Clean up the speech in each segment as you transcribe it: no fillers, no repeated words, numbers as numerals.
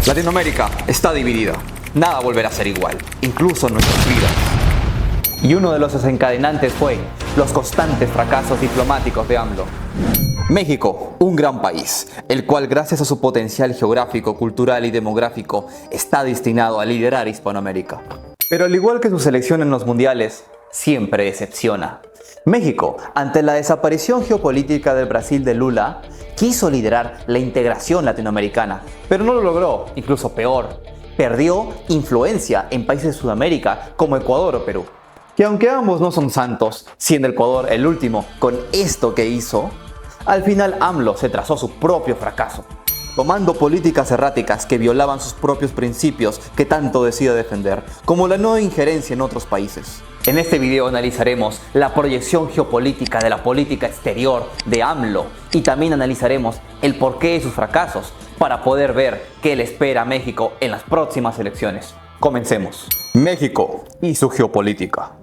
Latinoamérica está dividida. Nada volverá a ser igual, incluso nuestras vidas. Y uno de los desencadenantes fue los constantes fracasos diplomáticos de AMLO. México, un gran país, el cual gracias a su potencial geográfico, cultural y demográfico está destinado a liderar Hispanoamérica. Pero al igual que su selección en los mundiales, siempre decepciona. México, ante la desaparición geopolítica del Brasil de Lula, quiso liderar la integración latinoamericana, pero no lo logró, incluso peor. Perdió influencia en países de Sudamérica como Ecuador o Perú. Y aunque ambos no son santos, siendo Ecuador el último con esto que hizo, al final AMLO se trazó su propio fracaso, tomando políticas erráticas que violaban sus propios principios que tanto decía defender, como la no injerencia en otros países. En este video analizaremos la proyección geopolítica de la política exterior de AMLO y también analizaremos el porqué de sus fracasos para poder ver qué le espera a México en las próximas elecciones. Comencemos. México y su geopolítica.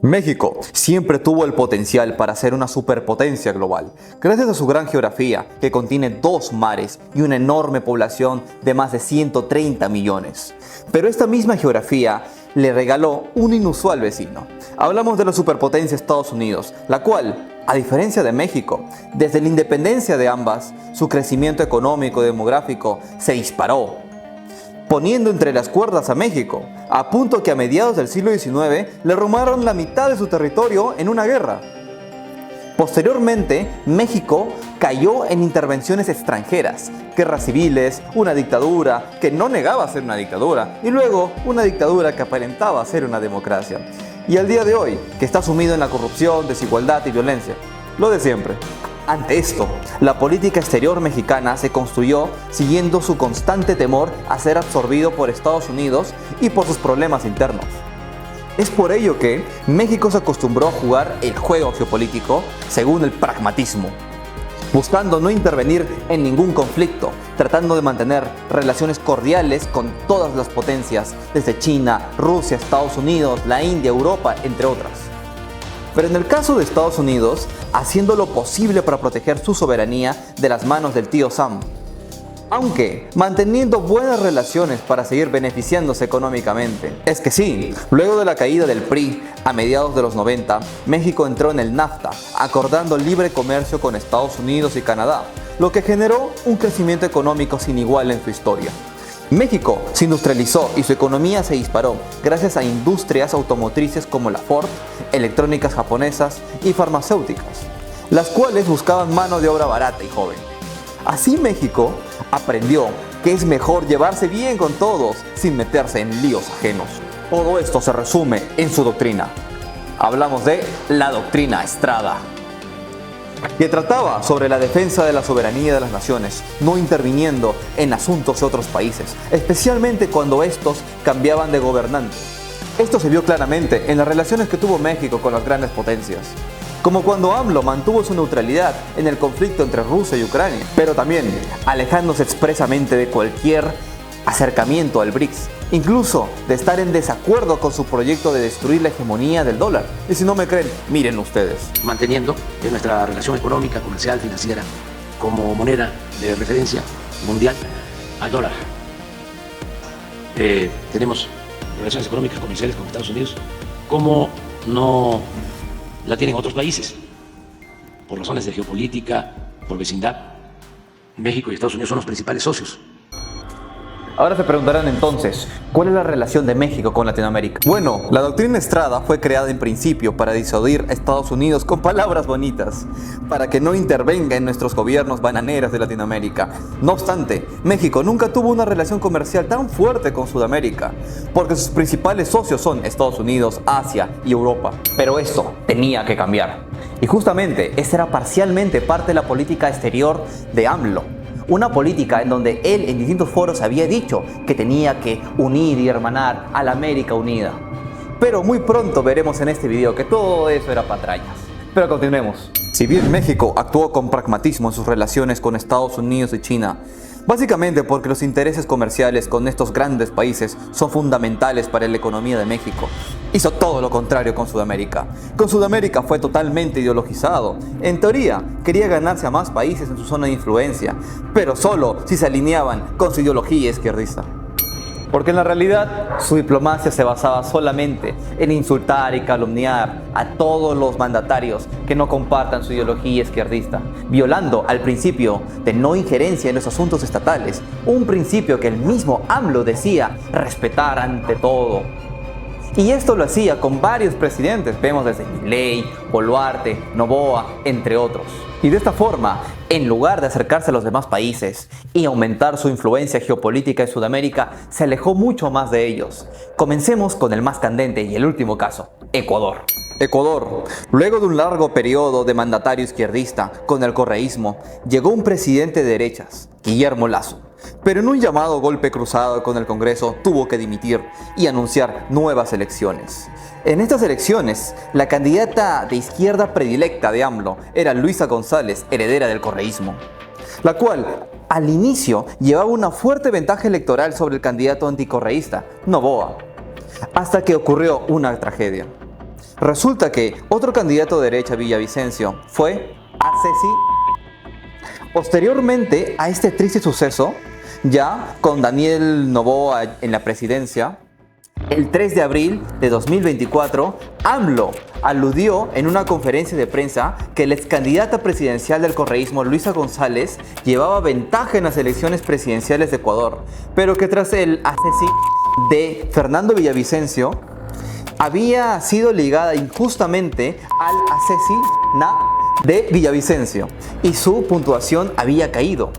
México siempre tuvo el potencial para ser una superpotencia global, gracias a su gran geografía que contiene 2 mares y una enorme población de más de 130 millones. Pero esta misma geografía le regaló un inusual vecino. Hablamos de la superpotencia Estados Unidos, la cual, a diferencia de México, desde la independencia de ambas, su crecimiento económico y demográfico se disparó, poniendo entre las cuerdas a México, a punto que a mediados del siglo XIX le robaron la mitad de su territorio en una guerra. Posteriormente, México cayó en intervenciones extranjeras, guerras civiles, una dictadura que no negaba ser una dictadura, y luego una dictadura que aparentaba ser una democracia. Y al día de hoy, que está sumido en la corrupción, desigualdad y violencia. Lo de siempre. Ante esto, la política exterior mexicana se construyó siguiendo su constante temor a ser absorbido por Estados Unidos y por sus problemas internos. Es por ello que México se acostumbró a jugar el juego geopolítico según el pragmatismo, buscando no intervenir en ningún conflicto, tratando de mantener relaciones cordiales con todas las potencias, desde China, Rusia, Estados Unidos, la India, Europa, entre otras. Pero en el caso de Estados Unidos, haciendo lo posible para proteger su soberanía de las manos del tío Sam, aunque manteniendo buenas relaciones para seguir beneficiándose económicamente. Es que sí, luego de la caída del PRI a mediados de los 90, México entró en el NAFTA, acordando libre comercio con Estados Unidos y Canadá, lo que generó un crecimiento económico sin igual en su historia. México se industrializó y su economía se disparó gracias a industrias automotrices como la Ford, electrónicas japonesas y farmacéuticas, las cuales buscaban mano de obra barata y joven. Así México aprendió que es mejor llevarse bien con todos sin meterse en líos ajenos. Todo esto se resume en su doctrina. Hablamos de la doctrina Estrada, que trataba sobre la defensa de la soberanía de las naciones, no interviniendo en asuntos de otros países, especialmente cuando estos cambiaban de gobernante. Esto se vio claramente en las relaciones que tuvo México con las grandes potencias, como cuando AMLO mantuvo su neutralidad en el conflicto entre Rusia y Ucrania, pero también alejándose expresamente de cualquier acercamiento al BRICS, incluso de estar en desacuerdo con su proyecto de destruir la hegemonía del dólar. Y si no me creen, miren ustedes. Manteniendo nuestra relación económica, comercial, financiera como moneda de referencia mundial al dólar. Tenemos relaciones económicas, comerciales con Estados Unidos como no la tienen otros países, por razones de geopolítica, por vecindad. México y Estados Unidos son los principales socios. Ahora se preguntarán entonces, ¿cuál es la relación de México con Latinoamérica? Bueno, la doctrina Estrada fue creada en principio para disuadir a Estados Unidos con palabras bonitas, para que no intervenga en nuestros gobiernos bananeras de Latinoamérica. No obstante, México nunca tuvo una relación comercial tan fuerte con Sudamérica, porque sus principales socios son Estados Unidos, Asia y Europa. Pero esto tenía que cambiar. Y justamente, esta era parcialmente parte de la política exterior de AMLO. Una política en donde él en distintos foros había dicho que tenía que unir y hermanar a la América unida. Pero muy pronto veremos en este video que todo eso era patrañas. Pero continuemos. Si bien México actuó con pragmatismo en sus relaciones con Estados Unidos y China, Básicamente porque los intereses comerciales con estos grandes países son fundamentales para la economía de México. Hizo todo lo contrario con Sudamérica. Con Sudamérica fue totalmente ideologizado. En teoría, quería ganarse a más países en su zona de influencia, pero solo si se alineaban con su ideología izquierdista. Porque en la realidad su diplomacia se basaba solamente en insultar y calumniar a todos los mandatarios que no compartan su ideología izquierdista, violando al principio de no injerencia en los asuntos estatales, un principio que el mismo AMLO decía respetar ante todo. Y esto lo hacía con varios presidentes, vemos desde Milei, Boluarte, Noboa, entre otros. Y de esta forma, en lugar de acercarse a los demás países y aumentar su influencia geopolítica en Sudamérica, se alejó mucho más de ellos. Comencemos con el más candente y el último caso, Ecuador. Ecuador, luego de un largo periodo de mandatario izquierdista con el correísmo, llegó un presidente de derechas, Guillermo Lasso. Pero en un llamado golpe cruzado con el Congreso tuvo que dimitir y anunciar nuevas elecciones. En estas elecciones, la candidata de izquierda predilecta de AMLO era Luisa González, heredera del correísmo, la cual al inicio llevaba una fuerte ventaja electoral sobre el candidato anticorreísta, Noboa, hasta que ocurrió una tragedia. Resulta que otro candidato de derecha, Villavicencio, fue asesinado. Posteriormente a este triste suceso, ya con Daniel Noboa en la presidencia, el 3 de abril de 2024, AMLO aludió en una conferencia de prensa que la excandidata presidencial del correísmo, Luisa González, llevaba ventaja en las elecciones presidenciales de Ecuador, pero que tras el asesinato de Fernando Villavicencio, había sido ligada injustamente al asesinato de Villavicencio y su puntuación había caído.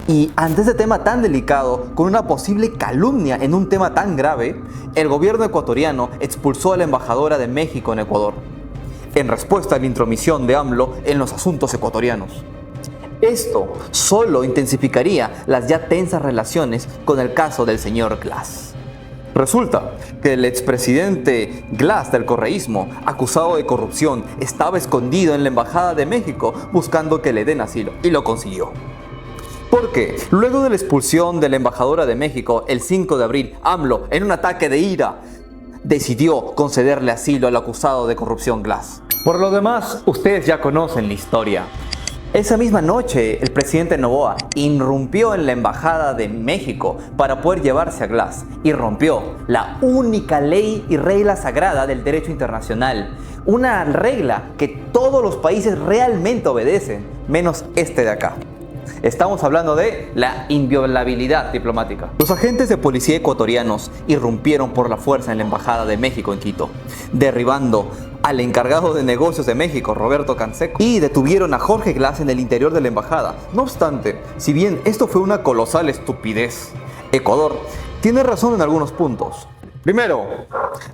Y ante este tema tan delicado, con una posible calumnia en un tema tan grave, el gobierno ecuatoriano expulsó a la embajadora de México en Ecuador, en respuesta a la intromisión de AMLO en los asuntos ecuatorianos. Esto solo intensificaría las ya tensas relaciones con el caso del señor Glass. Resulta que el expresidente Glass del correísmo, acusado de corrupción, estaba escondido en la embajada de México buscando que le den asilo, y lo consiguió. Porque luego de la expulsión de la embajadora de México el 5 de abril, AMLO, en un ataque de ira, decidió concederle asilo al acusado de corrupción Glass. Por lo demás, ustedes ya conocen la historia. Esa misma noche, el presidente Noboa irrumpió en la embajada de México para poder llevarse a Glass y rompió la única ley y regla sagrada del derecho internacional. Una regla que todos los países realmente obedecen, menos este de acá. Estamos hablando de la inviolabilidad diplomática. Los agentes de policía ecuatorianos irrumpieron por la fuerza en la Embajada de México en Quito, derribando al encargado de negocios de México, Roberto Canseco, y detuvieron a Jorge Glass en el interior de la embajada. No obstante, si bien esto fue una colosal estupidez, Ecuador tiene razón en algunos puntos. Primero,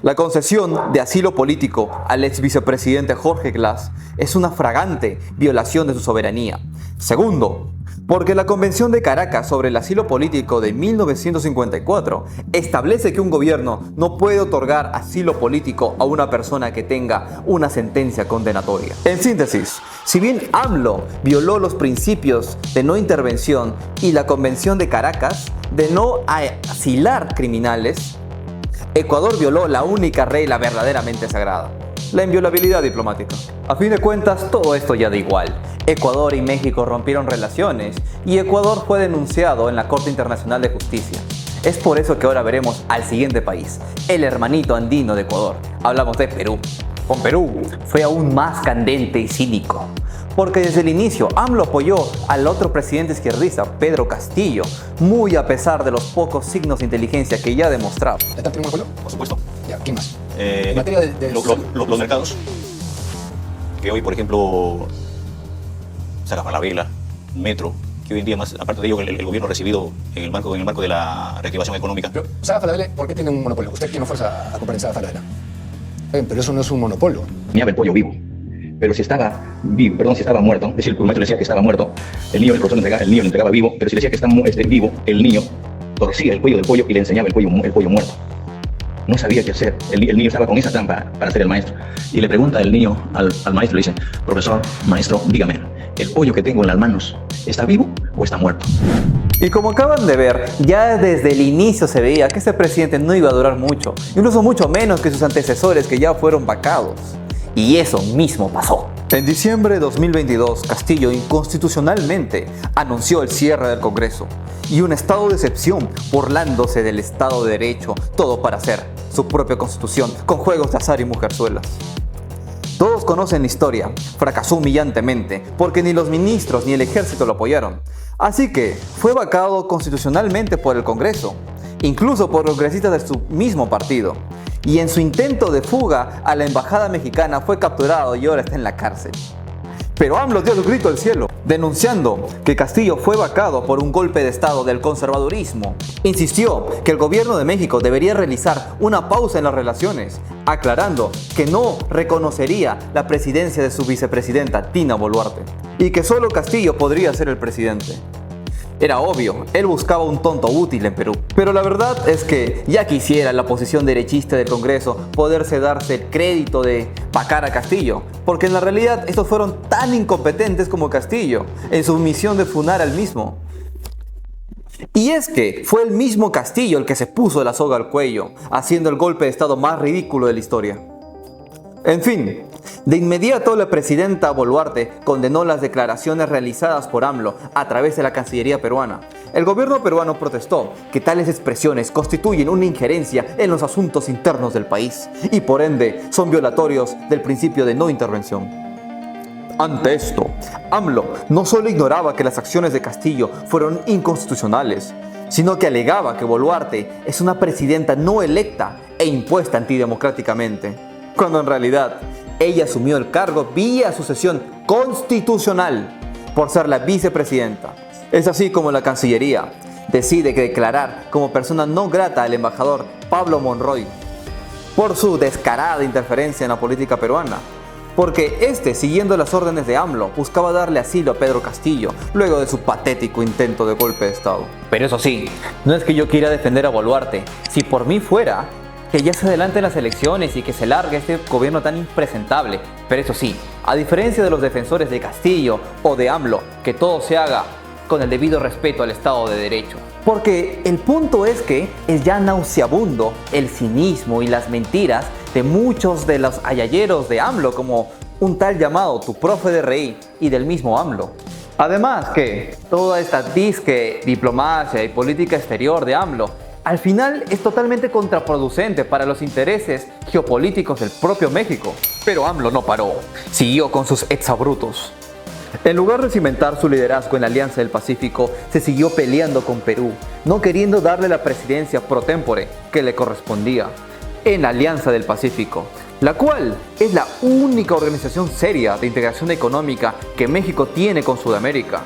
la concesión de asilo político al ex vicepresidente Jorge Glass es una flagrante violación de su soberanía. Segundo, porque la Convención de Caracas sobre el asilo político de 1954 establece que un gobierno no puede otorgar asilo político a una persona que tenga una sentencia condenatoria. En síntesis, si bien AMLO violó los principios de no intervención y la Convención de Caracas de no asilar criminales, Ecuador violó la única regla verdaderamente sagrada: la inviolabilidad diplomática. A fin de cuentas, todo esto ya da igual. Ecuador y México rompieron relaciones y Ecuador fue denunciado en la Corte Internacional de Justicia. Es por eso que ahora veremos al siguiente país, el hermanito andino de Ecuador. Hablamos de Perú. Con Perú fue aún más candente y cínico, porque desde el inicio AMLO apoyó al otro presidente izquierdista, Pedro Castillo, muy a pesar de los pocos signos de inteligencia que ya demostraba. ¿Está en monopolio? Por supuesto. Ya, ¿quién más? En materia de los mercados, que hoy, por ejemplo, Saga Falabella, Metro, que hoy en día más, aparte de ello, el gobierno ha recibido en el marco de la reactivación económica. Pero Saga Falabella, ¿por qué tiene un monopolio? Usted tiene fuerza a comprar en Saga Falabella. Pero eso no es un monopolio. Tenía el pollo vivo. Pero si estaba muerto, es decir, el maestro le decía que estaba muerto, el niño le entregaba vivo, pero si le decía que está vivo, el niño torcía el cuello del pollo y le enseñaba el pollo muerto. No sabía qué hacer. El niño estaba con esa trampa para ser el maestro. Y le pregunta el niño al maestro, le dice: profesor, maestro, dígame, ¿el pollo que tengo en las manos está vivo o está muerto? Y como acaban de ver, ya desde el inicio se veía que este presidente no iba a durar mucho, incluso mucho menos que sus antecesores que ya fueron vacados. Y eso mismo pasó. En diciembre de 2022, Castillo inconstitucionalmente anunció el cierre del Congreso y un estado de excepción, burlándose del Estado de Derecho, todo para hacer su propia constitución con juegos de azar y mujerzuelas. Todos conocen la historia, fracasó humillantemente porque ni los ministros ni el ejército lo apoyaron. Así que fue vacado constitucionalmente por el Congreso, incluso por congresistas de su mismo partido. Y en su intento de fuga a la embajada mexicana fue capturado y ahora está en la cárcel. Pero AMLO dio su grito al cielo, denunciando que Castillo fue vacado por un golpe de estado del conservadurismo. Insistió que el gobierno de México debería realizar una pausa en las relaciones, aclarando que no reconocería la presidencia de su vicepresidenta Dina Boluarte y que solo Castillo podría ser el presidente. Era obvio, él buscaba un tonto útil en Perú. Pero la verdad es que ya quisiera la oposición derechista del Congreso poderse darse el crédito de vacar a Castillo, porque en la realidad estos fueron tan incompetentes como Castillo en su misión de funar al mismo. Y es que fue el mismo Castillo el que se puso la soga al cuello, haciendo el golpe de estado más ridículo de la historia. En fin, de inmediato la presidenta Boluarte condenó las declaraciones realizadas por AMLO a través de la Cancillería peruana. El gobierno peruano protestó que tales expresiones constituyen una injerencia en los asuntos internos del país y por ende son violatorios del principio de no intervención. Ante esto, AMLO no solo ignoraba que las acciones de Castillo fueron inconstitucionales, sino que alegaba que Boluarte es una presidenta no electa e impuesta antidemocráticamente, cuando en realidad ella asumió el cargo vía sucesión constitucional por ser la vicepresidenta. Es así como la Cancillería decide declarar como persona no grata al embajador Pablo Monroy por su descarada interferencia en la política peruana, porque este, siguiendo las órdenes de AMLO, buscaba darle asilo a Pedro Castillo luego de su patético intento de golpe de estado. Pero eso sí, no es que yo quiera defender a Boluarte. Si por mí fuera, que ya se adelanten las elecciones y que se largue este gobierno tan impresentable. Pero eso sí, a diferencia de los defensores de Castillo o de AMLO, que todo se haga con el debido respeto al Estado de Derecho. Porque el punto es que es ya nauseabundo el cinismo y las mentiras de muchos de los ayayeros de AMLO, como un tal llamado tu profe de reír y del mismo AMLO. Además que toda esta disque diplomacia y política exterior de AMLO al final es totalmente contraproducente para los intereses geopolíticos del propio México. Pero AMLO no paró, siguió con sus exabruptos. En lugar de cimentar su liderazgo en la Alianza del Pacífico, se siguió peleando con Perú, no queriendo darle la presidencia pro tempore que le correspondía en la Alianza del Pacífico, la cual es la única organización seria de integración económica que México tiene con Sudamérica.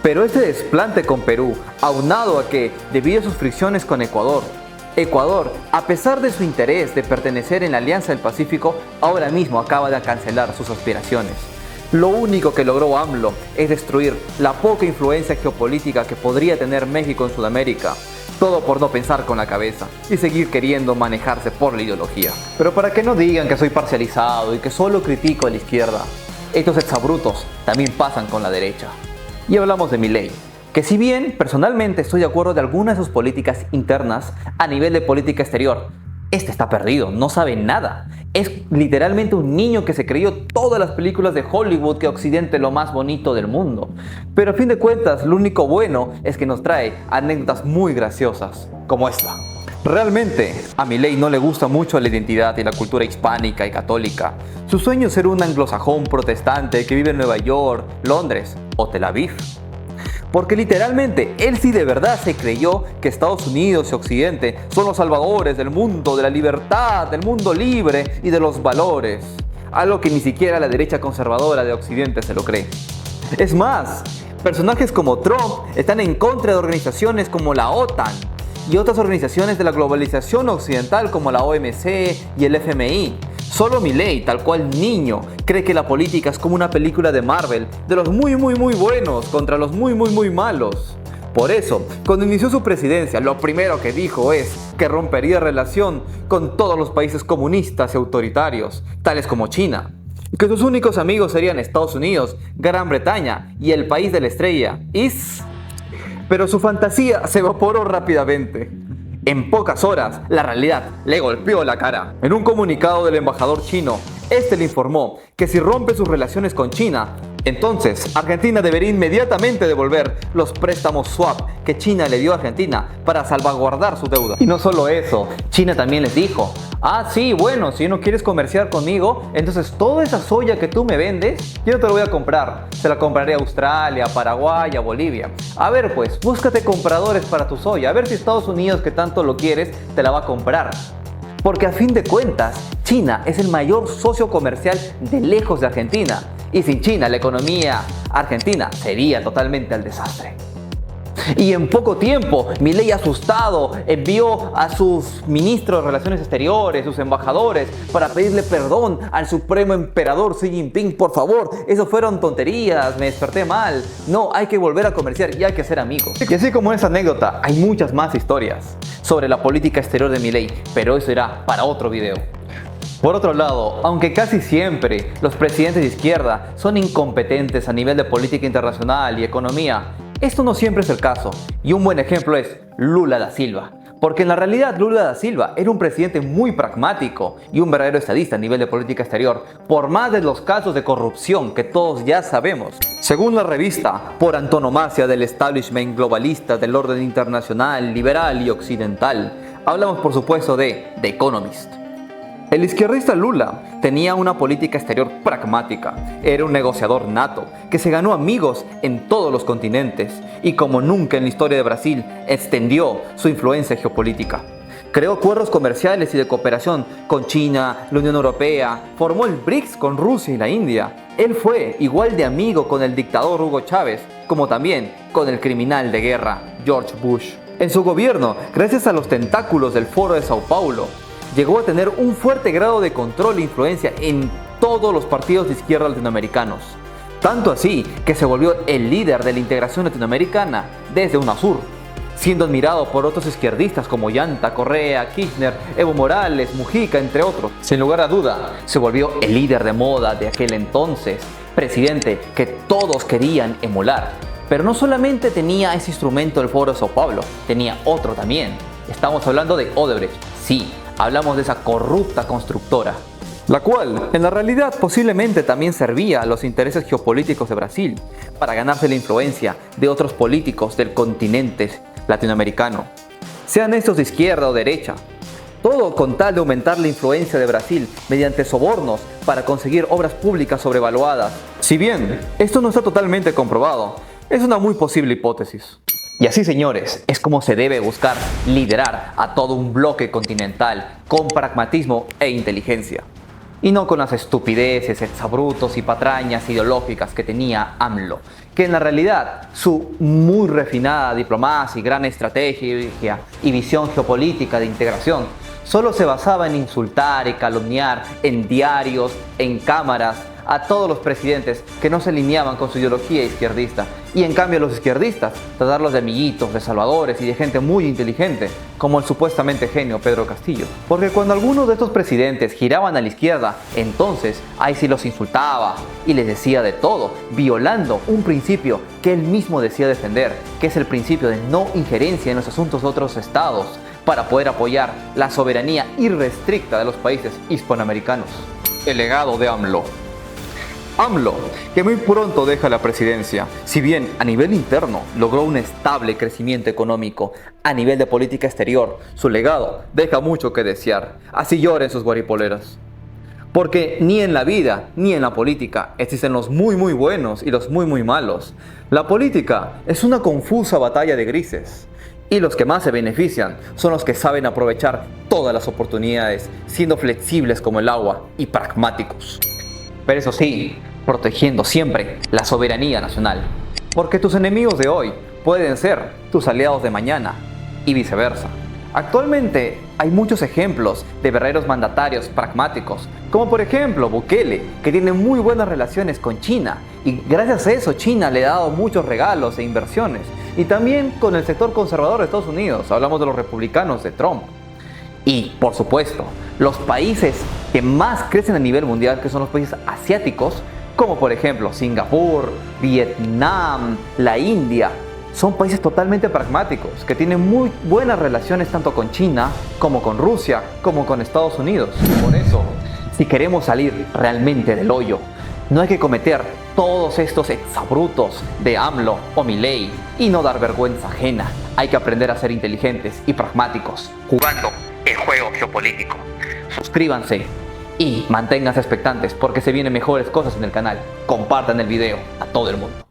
Pero este desplante con Perú, aunado a que, debido a sus fricciones con Ecuador, a pesar de su interés de pertenecer en la Alianza del Pacífico, ahora mismo acaba de cancelar sus aspiraciones. Lo único que logró AMLO es destruir la poca influencia geopolítica que podría tener México en Sudamérica. Todo por no pensar con la cabeza y seguir queriendo manejarse por la ideología. Pero para que no digan que soy parcializado y que solo critico a la izquierda, estos exabruptos también pasan con la derecha. Y hablamos de Milei, que si bien personalmente estoy de acuerdo de algunas de sus políticas internas a nivel de política exterior, este está perdido, no sabe nada. Es literalmente un niño que se creyó todas las películas de Hollywood que Occidente es lo más bonito del mundo. Pero a fin de cuentas, lo único bueno es que nos trae anécdotas muy graciosas, como esta. Realmente, a Milei no le gusta mucho la identidad y la cultura hispánica y católica. Su sueño es ser un anglosajón protestante que vive en Nueva York, Londres o Tel Aviv. Porque literalmente, él sí de verdad se creyó que Estados Unidos y Occidente son los salvadores del mundo, de la libertad, del mundo libre y de los valores. Algo que ni siquiera la derecha conservadora de Occidente se lo cree. Es más, personajes como Trump están en contra de organizaciones como la OTAN y otras organizaciones de la globalización occidental como la OMC y el FMI. Solo Milei, tal cual niño, cree que la política es como una película de Marvel, de los muy buenos contra los muy malos. Por eso, cuando inició su presidencia, lo primero que dijo es que rompería relación con todos los países comunistas y autoritarios, tales como China, y que sus únicos amigos serían Estados Unidos, Gran Bretaña y el país de la estrella, Pero su fantasía se evaporó rápidamente. En pocas horas, la realidad le golpeó la cara. En un comunicado del embajador chino, este le informó que si rompe sus relaciones con China, entonces Argentina debería inmediatamente devolver los préstamos swap que China le dio a Argentina para salvaguardar su deuda. Y no solo eso, China también les dijo: ah, sí, bueno, si no quieres comerciar conmigo, entonces toda esa soya que tú me vendes, yo no te la voy a comprar. Se la compraré a Australia, a Paraguay, a Bolivia. A ver pues, búscate compradores para tu soya. A ver si Estados Unidos, que tanto lo quieres, te la va a comprar. Porque a fin de cuentas, China es el mayor socio comercial de lejos de Argentina. Y sin China, la economía argentina sería totalmente al desastre. Y en poco tiempo, Milei, asustado, envió a sus ministros de Relaciones Exteriores, sus embajadores, para pedirle perdón al supremo emperador Xi Jinping. Por favor, eso fueron tonterías, me desperté mal. No, hay que volver a comerciar y hay que ser amigos. Y así como esa anécdota, hay muchas más historias sobre la política exterior de Milei, pero eso irá para otro video. Por otro lado, aunque casi siempre los presidentes de izquierda son incompetentes a nivel de política internacional y economía, esto no siempre es el caso, y un buen ejemplo es Lula da Silva. Porque en la realidad Lula da Silva era un presidente muy pragmático y un verdadero estadista a nivel de política exterior, por más de los casos de corrupción que todos ya sabemos. Según la revista por antonomasia del establishment globalista del orden internacional, liberal y occidental, hablamos por supuesto de The Economist. El izquierdista Lula tenía una política exterior pragmática, era un negociador nato que se ganó amigos en todos los continentes y como nunca en la historia de Brasil extendió su influencia geopolítica. Creó acuerdos comerciales y de cooperación con China, la Unión Europea, formó el BRICS con Rusia y la India. Él fue igual de amigo con el dictador Hugo Chávez como también con el criminal de guerra George Bush. En su gobierno, gracias a los tentáculos del Foro de Sao Paulo, llegó a tener un fuerte grado de control e influencia en todos los partidos de izquierda latinoamericanos. Tanto así que se volvió el líder de la integración latinoamericana desde UNASUR, siendo admirado por otros izquierdistas como Llanta, Correa, Kirchner, Evo Morales, Mujica, entre otros. Sin lugar a duda, se volvió el líder de moda de aquel entonces, presidente que todos querían emular. Pero no solamente tenía ese instrumento del Foro de Sao Paulo, tenía otro también. Estamos hablando de Odebrecht. Sí, hablamos de esa corrupta constructora, la cual en la realidad posiblemente también servía a los intereses geopolíticos de Brasil para ganarse la influencia de otros políticos del continente latinoamericano, sean estos de izquierda o derecha. Todo con tal de aumentar la influencia de Brasil mediante sobornos para conseguir obras públicas sobrevaluadas. Si bien esto no está totalmente comprobado, es una muy posible hipótesis. Y así, señores, es como se debe buscar liderar a todo un bloque continental con pragmatismo e inteligencia. Y no con las estupideces, exabruptos y patrañas ideológicas que tenía AMLO, que en la realidad su muy refinada diplomacia y gran estrategia y visión geopolítica de integración solo se basaba en insultar y calumniar en diarios, en cámaras, a todos los presidentes que no se alineaban con su ideología izquierdista, y en cambio los izquierdistas tratarlos de amiguitos, de salvadores y de gente muy inteligente, como el supuestamente genio Pedro Castillo. Porque cuando algunos de estos presidentes giraban a la izquierda, entonces ahí sí los insultaba y les decía de todo, violando un principio que él mismo decía defender, que es el principio de no injerencia en los asuntos de otros estados, para poder apoyar la soberanía irrestricta de los países hispanoamericanos. El legado de AMLO. AMLO, que muy pronto deja la presidencia, si bien a nivel interno logró un estable crecimiento económico, a nivel de política exterior, su legado deja mucho que desear. Así lloren sus guaripoleras. Porque ni en la vida ni en la política existen los muy buenos y los muy malos. La política es una confusa batalla de grises. Y los que más se benefician son los que saben aprovechar todas las oportunidades, siendo flexibles como el agua y pragmáticos. Pero eso sí, protegiendo siempre la soberanía nacional. Porque tus enemigos de hoy pueden ser tus aliados de mañana y viceversa. Actualmente hay muchos ejemplos de verdaderos mandatarios pragmáticos, como por ejemplo Bukele, que tiene muy buenas relaciones con China y gracias a eso China le ha dado muchos regalos e inversiones. Y también con el sector conservador de Estados Unidos, hablamos de los republicanos de Trump. Y por supuesto, los países que más crecen a nivel mundial, que son los países asiáticos, como por ejemplo Singapur, Vietnam, la India, son países totalmente pragmáticos, que tienen muy buenas relaciones tanto con China, como con Rusia, como con Estados Unidos. Por eso, si queremos salir realmente del hoyo, no hay que cometer todos estos exabruptos de AMLO o Milei y no dar vergüenza ajena. Hay que aprender a ser inteligentes y pragmáticos, jugando el juego geopolítico. Suscríbanse y manténganse expectantes porque se vienen mejores cosas en el canal. Compartan el video a todo el mundo.